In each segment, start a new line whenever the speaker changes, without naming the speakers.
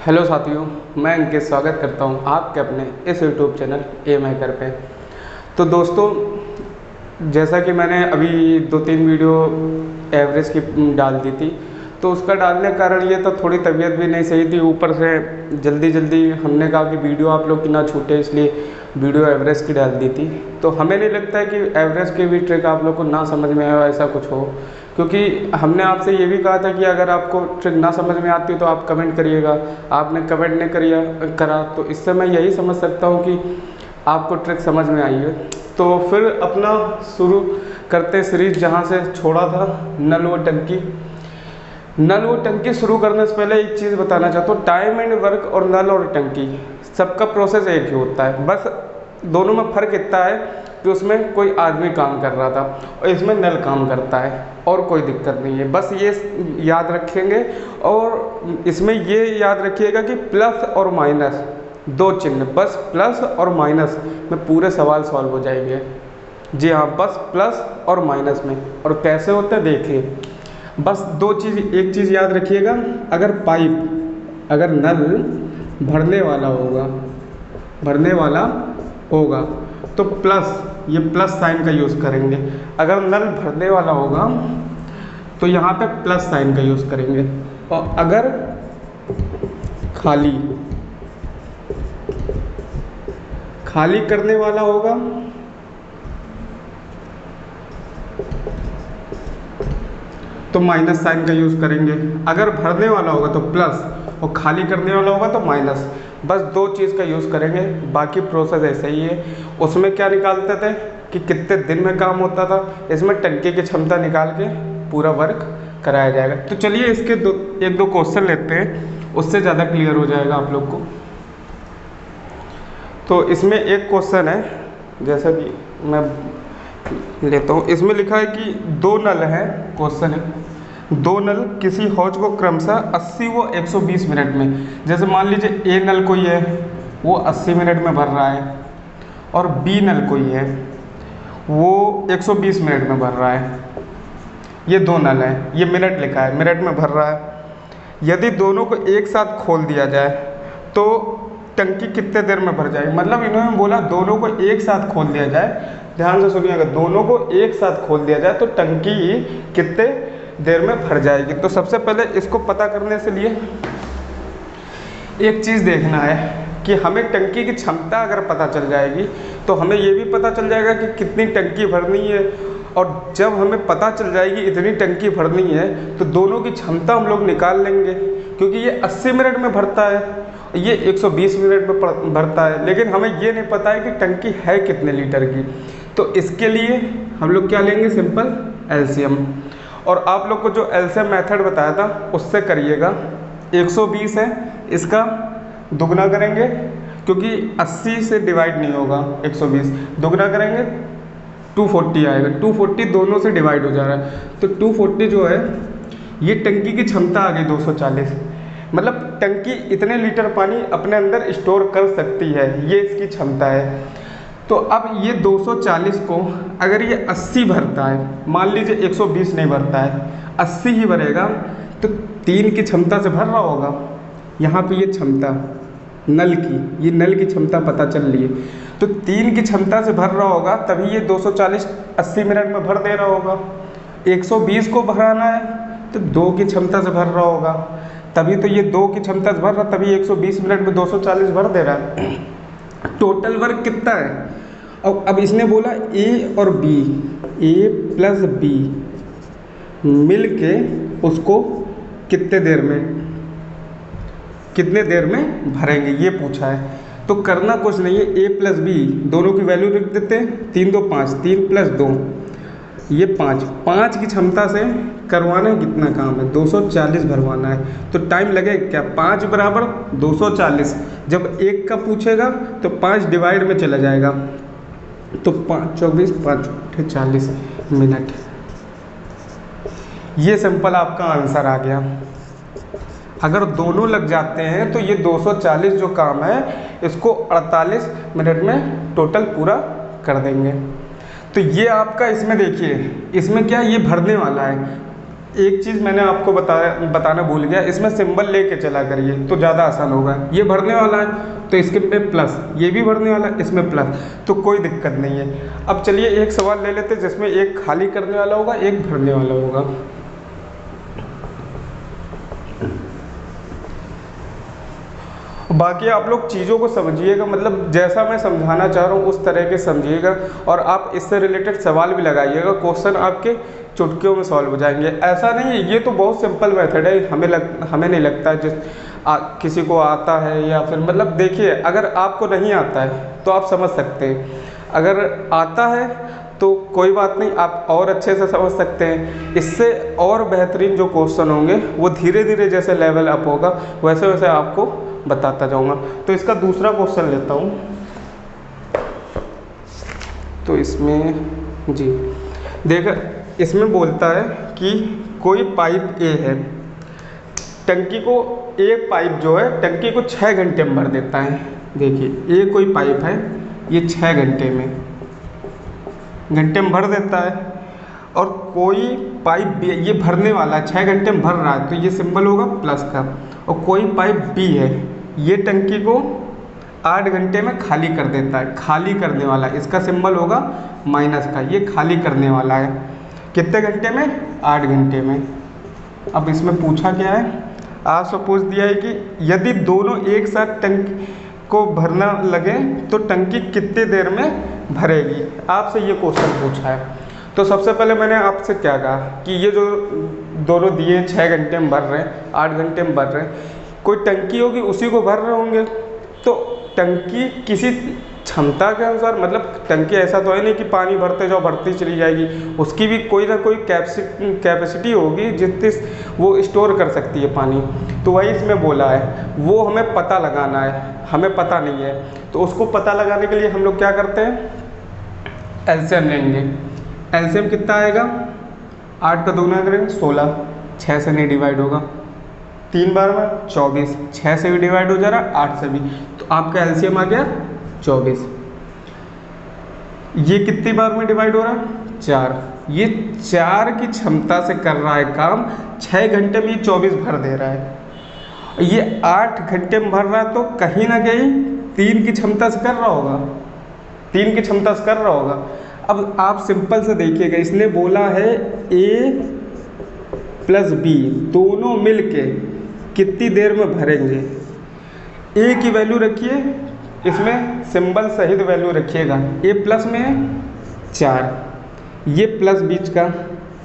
Hello साथियों, मैं इनके स्वागत करता हूं आपके अपने इस यूट्यूब चैनल एम हैकर पे। तो दोस्तों, जैसा कि मैंने अभी 2-3 वीडियो एवरेज की डाल दी थी, तो उसका डालने का कारण ये था, थोड़ी तबीयत भी नहीं सही थी, ऊपर से जल्दी जल्दी हमने कहा कि वीडियो आप लोग की ना छूटे, इसलिए वीडियो एवरेज की डाल दी थी। तो हमें नहीं लगता है कि एवरेज की भी ट्रिक आप लोग को ना समझ में आए ऐसा कुछ हो, क्योंकि हमने आपसे ये भी कहा था कि अगर आपको ट्रिक ना समझ में आती तो आप कमेंट करिएगा। आपने कमेंट नहीं करा, तो इससे मैं यही समझ सकता हूँ कि आपको ट्रिक समझ में आई है। तो फिर अपना शुरू करते सीरीज जहाँ से छोड़ा था, नल व टंकी। नल व टंकी शुरू करने से पहले एक चीज़ बताना चाहता हूँ, टाइम एंड वर्क और नल और टंकी सबका प्रोसेस एक ही होता है, बस दोनों में फ़र्क इतना है कि उसमें कोई आदमी काम कर रहा था और इसमें नल काम करता है, और कोई दिक्कत नहीं है। बस ये याद रखेंगे, और इसमें ये याद रखिएगा कि प्लस और माइनस दो चिन्ह, बस प्लस और माइनस में पूरे सवाल सॉल्व हो जाएंगे। जी हाँ, बस प्लस और माइनस में। और कैसे होते हैं देखिए, बस दो चीज़, एक चीज़ याद रखिएगा, अगर नल भरने वाला होगा तो प्लस, ये प्लस साइन का यूज़ करेंगे। अगर नल भरने वाला होगा तो यहाँ पे प्लस साइन का यूज़ करेंगे। और अगर खाली करने वाला होगा तो माइनस साइन का यूज़ करेंगे। अगर भरने वाला होगा तो प्लस, और खाली करने वाला होगा तो माइनस। बस दो चीज़ का यूज़ करेंगे, बाकी प्रोसेस ऐसे ही है। उसमें क्या निकालते थे कि कितने दिन में काम होता था, इसमें टंकी की क्षमता निकाल के पूरा वर्क कराया जाएगा। तो चलिए इसके एक दो क्वेश्चन लेते हैं, उससे ज़्यादा क्लियर हो जाएगा आप लोग को। तो इसमें एक क्वेश्चन है, जैसा कि मैं लेता हूँ, इसमें लिखा है कि दो नल है, क्वेश्चन है, दो नल किसी हौज को क्रमशः 80 व 120 मिनट में, जैसे मान लीजिए ए नल कोई है वो 80 मिनट में भर रहा है, और बी नल कोई है वो 120 मिनट में भर रहा है। ये दो नल है, ये मिनट लिखा है, मिनट में भर रहा है। यदि दोनों को एक साथ खोल दिया जाए तो टंकी कितने देर में भर जाएगी। मतलब इन्होंने बोला दोनों को एक साथ खोल दिया जाए, ध्यान से सुनिएगा, दोनों को एक साथ खोल दिया जाए तो टंकी कितने देर में भर जाएगी। तो सबसे पहले इसको पता करने से लिए एक चीज़ देखना है कि हमें टंकी की क्षमता अगर पता चल जाएगी तो हमें ये भी पता चल जाएगा कि कितनी टंकी भरनी है। और जब हमें पता चल जाएगी इतनी टंकी भरनी है तो दोनों की क्षमता हम लोग निकाल लेंगे, क्योंकि ये 80 मिनट में भरता है, ये 120 मिनट में भरता है, लेकिन हमें ये नहीं पता है कि टंकी है कितने लीटर की। तो इसके लिए हम लोग क्या लेंगे, सिंपल एलसीएम। और आप लोग को जो एलसीएम मेथड बताया था उससे करिएगा। 120 है, इसका दुगना करेंगे, क्योंकि 80 से डिवाइड नहीं होगा 120, दुगना करेंगे 240 आएगा, 240 दोनों से डिवाइड हो जा रहा है, तो 240 जो है ये टंकी की क्षमता आ गई 240। मतलब टंकी इतने लीटर पानी अपने अंदर स्टोर कर सकती है, ये इसकी क्षमता है। तो अब ये 240 को अगर ये 80 भरता है, मान लीजिए 120 नहीं भरता है, 80 ही भरेगा, तो 3 की क्षमता से भर रहा होगा। यहाँ पे ये क्षमता नल की, ये नल की क्षमता पता चल रही है, तो 3 की क्षमता से भर रहा होगा, तभी ये 240 80 मिनट में भर दे रहा होगा। 120 को भराना है तो 2 की क्षमता से भर रहा होगा, तभी तो ये 2 की क्षमता से भर रहा, तभी 120 मिनट में 240 भर दे रहा है। टोटल वर्क कितना है। और अब इसने बोला ए और बी, ए प्लस बी मिल के उसको कितने देर में भरेंगे, ये पूछा है। तो करना कुछ नहीं है, ए प्लस बी दोनों की वैल्यू लिख देते हैं, 3 2 5, 3 प्लस 2 ये 5 की क्षमता से करवाना है कितना काम है, 240 भरवाना है। तो टाइम लगेगा क्या, 5 बराबर 240, जब एक का पूछेगा तो 5 डिवाइड में चला जाएगा, तो 5 24 5 40 मिनट। ये सिंपल आपका आंसर आ गया। अगर दोनों लग जाते हैं तो ये 240 जो काम है इसको 48 मिनट में टोटल पूरा कर देंगे। तो ये आपका, इसमें देखिए, इसमें क्या ये भरने वाला है, एक चीज़ मैंने आपको बताना भूल गया, इसमें सिंबल लेके चला करिए तो ज़्यादा आसान होगा। ये भरने वाला है तो इसके पे प्लस, ये भी भरने वाला है इसमें प्लस, तो कोई दिक्कत नहीं है। अब चलिए एक सवाल ले लेते हैं जिसमें एक खाली करने वाला होगा, एक भरने वाला होगा। बाकी आप लोग चीज़ों को समझिएगा, मतलब जैसा मैं समझाना चाह रहा हूँ उस तरह के समझिएगा, और आप इससे रिलेटेड सवाल भी लगाइएगा, क्वेश्चन आपके चुटकियों में सॉल्व हो जाएंगे। ऐसा नहीं है, ये तो बहुत सिंपल मेथड है, हमें नहीं लगता किसी को आता है या फिर, मतलब देखिए अगर आपको नहीं आता है तो आप समझ सकते हैं, अगर आता है तो कोई बात नहीं, आप और अच्छे से समझ सकते हैं। इससे और बेहतरीन जो क्वेश्चन होंगे वो धीरे धीरे जैसे लेवल अप होगा वैसे वैसे आपको बताता जाऊंगा। तो इसका दूसरा क्वेश्चन लेता हूँ। तो इसमें जी देखा, इसमें बोलता है कि कोई पाइप ए है, टंकी को, एक पाइप जो है टंकी को 6 घंटे में भर देता है। देखिए ये कोई पाइप है, ये 6 घंटे में भर देता है, और कोई पाइप बी, ये भरने वाला 6 घंटे में भर रहा है तो ये सिंबल होगा प्लस का, और कोई पाइप बी है, ये टंकी को 8 घंटे में खाली कर देता है, खाली करने वाला, इसका सिंबल होगा माइनस का, ये खाली करने वाला है कितने घंटे में, 8 घंटे में। अब इसमें पूछा क्या है, आपसे पूछ दिया है कि यदि दोनों एक साथ टंकी को भरना लगे तो टंकी कितने देर में भरेगी, आपसे ये क्वेश्चन पूछा है। तो सबसे पहले मैंने आपसे क्या कहा कि ये जो दोनों दिए 6 घंटे में भर रहे हैं, 8 घंटे में भर रहे हैं, कोई टंकी होगी उसी को भर रहे होंगे, तो टंकी किसी क्षमता के अनुसार, मतलब टंकी ऐसा तो है नहीं कि पानी भरते जाओ भरती चली जाएगी, उसकी भी कोई ना कोई कैपेसिटी होगी जितनी वो स्टोर कर सकती है पानी। तो वही इसमें बोला है, वो हमें पता लगाना है, हमें पता नहीं है, तो उसको पता लगाने के लिए हम लोग क्या करते हैं, एलसीएम लेंगे। एलसीएम कितना आएगा, 8 का दूना करेंगे 16, 6 से नहीं डिवाइड होगा, 3 बार में 24, 6 से भी डिवाइड हो जा रहा 8 से भी, तो आपका एलसीएम आ गया 24। ये कितनी बार में डिवाइड हो रहा है, 4, ये 4 की क्षमता से कर रहा है काम, 6 घंटे में ये 24 भर दे रहा है। ये 8 घंटे में भर रहा है तो कहीं ना कहीं 3 की क्षमता से कर रहा होगा, 3 की क्षमता से कर रहा होगा। अब आप सिंपल से देखिएगा, इसने बोला है ए प्लस बी दोनों मिलके कितनी देर में भरेंगे। ए की वैल्यू रखिए, इसमें सिंबल सहित वैल्यू रखिएगा, ए प्लस में 4, ये प्लस बीच का,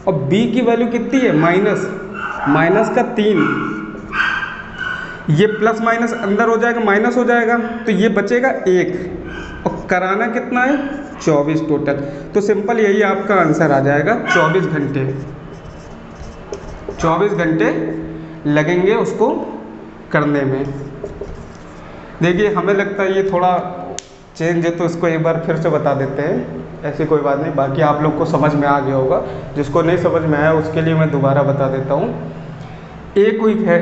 और बी की वैल्यू कितनी है, माइनस का 3, ये प्लस माइनस अंदर हो जाएगा माइनस हो जाएगा, तो ये बचेगा 1, और कराना कितना है 24 टोटल। तो सिंपल यही आपका आंसर आ जाएगा, 24 घंटे लगेंगे उसको करने में। देखिए हमें लगता है ये थोड़ा चेंज है तो इसको एक बार फिर से बता देते हैं, ऐसी कोई बात नहीं, बाकी आप लोग को समझ में आ गया होगा, जिसको नहीं समझ में आया उसके लिए मैं दोबारा बता देता हूँ। ए कोई है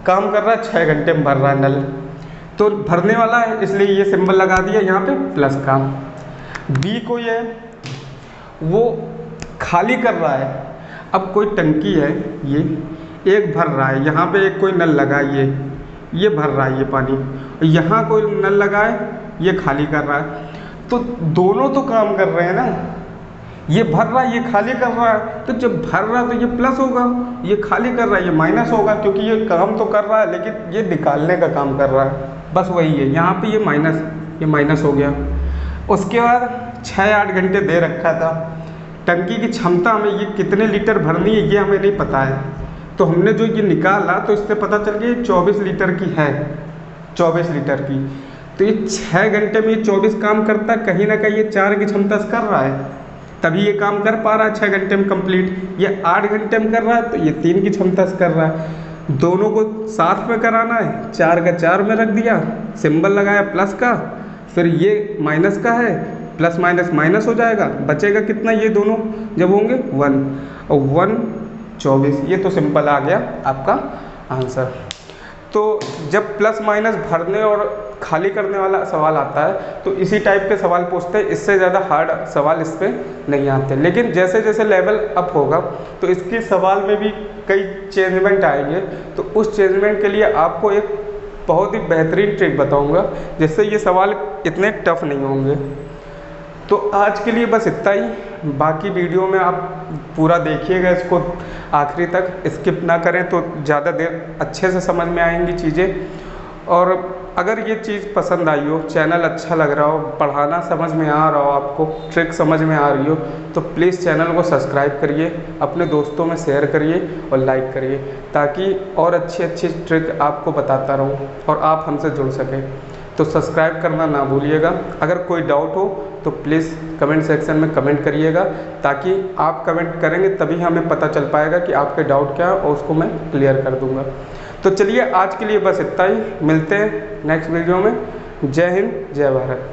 काम कर रहा है 6 घंटे में भर रहा है नल, तो भरने वाला है इसलिए ये सिंबल लगा दिया यहाँ पे प्लस का। बी कोई है वो खाली कर रहा है, अब कोई टंकी है ये एक भर रहा है, यहाँ पे एक कोई नल लगा है, ये भर रहा है ये पानी, यहाँ कोई नल लगा है ये खाली कर रहा है, तो दोनों तो काम कर रहे हैं ना, ये भर रहा है ये खाली कर रहा है, तो जब भर रहा है तो ये प्लस होगा, ये खाली कर रहा है ये माइनस होगा, क्योंकि ये काम तो कर रहा है लेकिन ये निकालने का काम कर रहा है, बस वही है। यहाँ पे ये माइनस हो गया। उसके बाद 6-8 घंटे दे रखा था, टंकी की क्षमता हमें ये कितने लीटर भरनी है ये हमें नहीं पता है, तो हमने जो ये निकाला तो इससे पता चल गया 24 लीटर की है, 24 लीटर की, तो ये 6 घंटे में ये 24 काम करता है, कहीं ना कहीं ये 4 की क्षमता से कर रहा है, तभी ये काम कर पा रहा है 6 घंटे में कंप्लीट। ये 8 घंटे में कर रहा है तो ये 3 की क्षमता से कर रहा है, दोनों को साथ में कराना है, 4 का 4 में रख दिया, सिंबल लगाया प्लस का, फिर ये माइनस का है, प्लस माइनस माइनस हो जाएगा, बचेगा कितना, ये दोनों जब होंगे 1 और 1 24, ये तो सिंपल आ गया आपका आंसर। तो जब प्लस माइनस भरने और खाली करने वाला सवाल आता है तो इसी टाइप के सवाल पूछते हैं, इससे ज़्यादा हार्ड सवाल इस पर नहीं आते। लेकिन जैसे जैसे लेवल अप होगा तो इसके सवाल में भी कई चेंजमेंट आएंगे, तो उस चेंजमेंट के लिए आपको एक बहुत ही बेहतरीन ट्रिक बताऊंगा जिससे ये सवाल इतने टफ नहीं होंगे। तो आज के लिए बस इतना ही, बाकी वीडियो में आप पूरा देखिएगा इसको आखिरी तक, स्किप ना करें तो ज़्यादा देर अच्छे से समझ में आएंगी चीज़ें। और अगर ये चीज़ पसंद आई हो, चैनल अच्छा लग रहा हो, पढ़ाना समझ में आ रहा हो, आपको ट्रिक समझ में आ रही हो, तो प्लीज़ चैनल को सब्सक्राइब करिए, अपने दोस्तों में शेयर करिए और लाइक करिए, ताकि और अच्छी अच्छी ट्रिक आपको बताता रहूँ और आप हमसे जुड़ सकें। तो सब्सक्राइब करना ना भूलिएगा। अगर कोई डाउट हो तो प्लीज़ कमेंट सेक्शन में कमेंट करिएगा, ताकि आप कमेंट करेंगे तभी हमें पता चल पाएगा कि आपके डाउट क्या है और उसको मैं क्लियर कर दूंगा। तो चलिए आज के लिए बस इतना ही, मिलते हैं नेक्स्ट वीडियो में। जय हिंद, जय भारत।